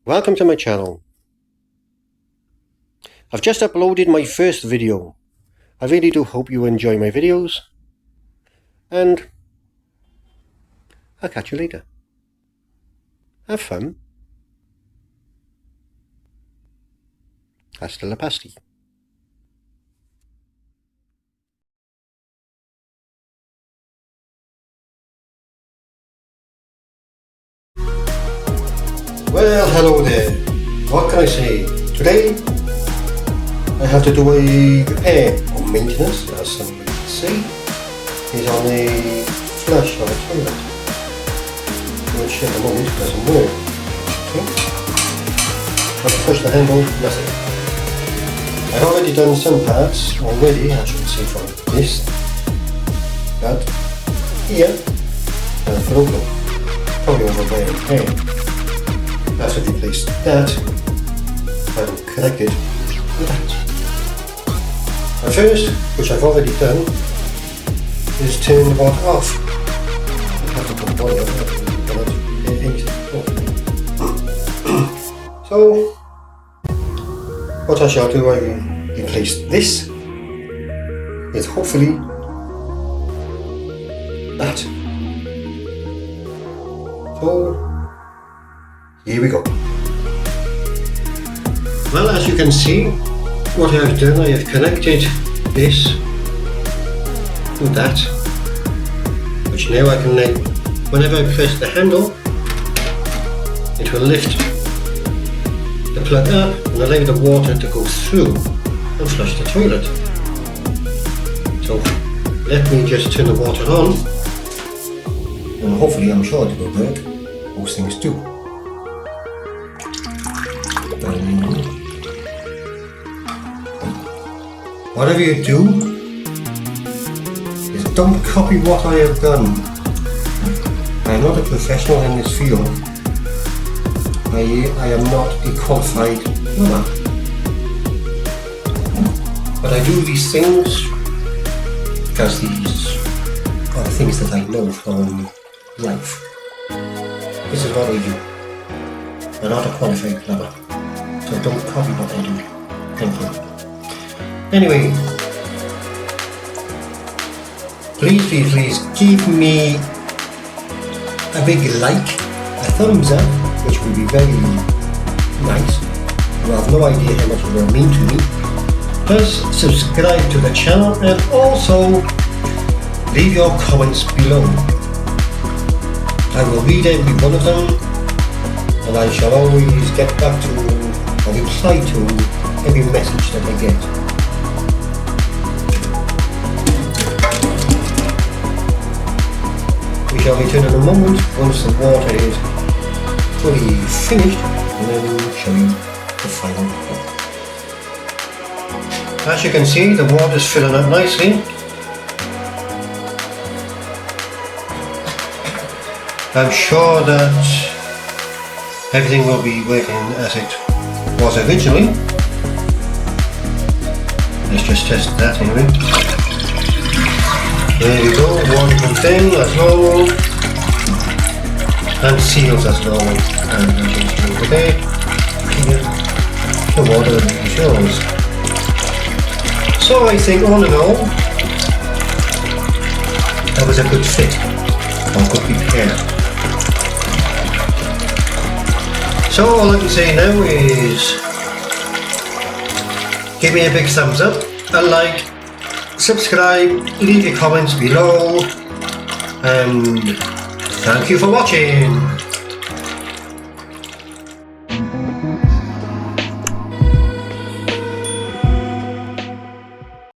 Welcome to my channel. I've just uploaded my first video. I really do hope you enjoy my videos, and I'll catch you later. Have fun. Hasta la pasti. Well, hello there. What can I say? Today I have to do a repair or maintenance, as some would say, is on a flush of a toilet, which at the moment doesn't work. Okay. I've pushed the handle, nothing. I've already done some parts already, as you can see from this, but here there's broken, probably over by a repair. After I replaced that, I will connect it with that. At first, which I've already done, is turn the water off. I have to put water on. So, what I shall do, I will replace this with hopefully that. So, here we go. Well, as you can see, what I've done, I have connected this to that, which now I can then, whenever I press the handle, it will lift the plug up and allow the water to go through and flush the toilet. So let me just turn the water on, and hopefully, I'm sure it will work. Most things do. Whatever you do, is don't copy what I have done. I am not a professional in this field. I am not a qualified plumber. But I do these things because these are the things that I know from life. This is what I do. I'm not a qualified plumber. So don't copy what I do. Thank you. Anyway, please give me a big like, a thumbs up, which would be very nice. You have no idea how much it will mean to me. Plus, subscribe to the channel and also leave your comments below. I will read every one of them, and I shall always get back to or reply to every message that I get. We shall return in a moment once the water is fully finished, and then show you the final look. As you can see, the water is filling up nicely. I'm sure that everything will be working as it was originally. Let's just test that anyway. There we go, water comes in as normal and seals as normal, and as you can see there, here the water shows. So I think all in all, that was a good fit, or good repair. So all I can say now is give me a big thumbs up, a like, subscribe, leave your comments below, and thank you for watching.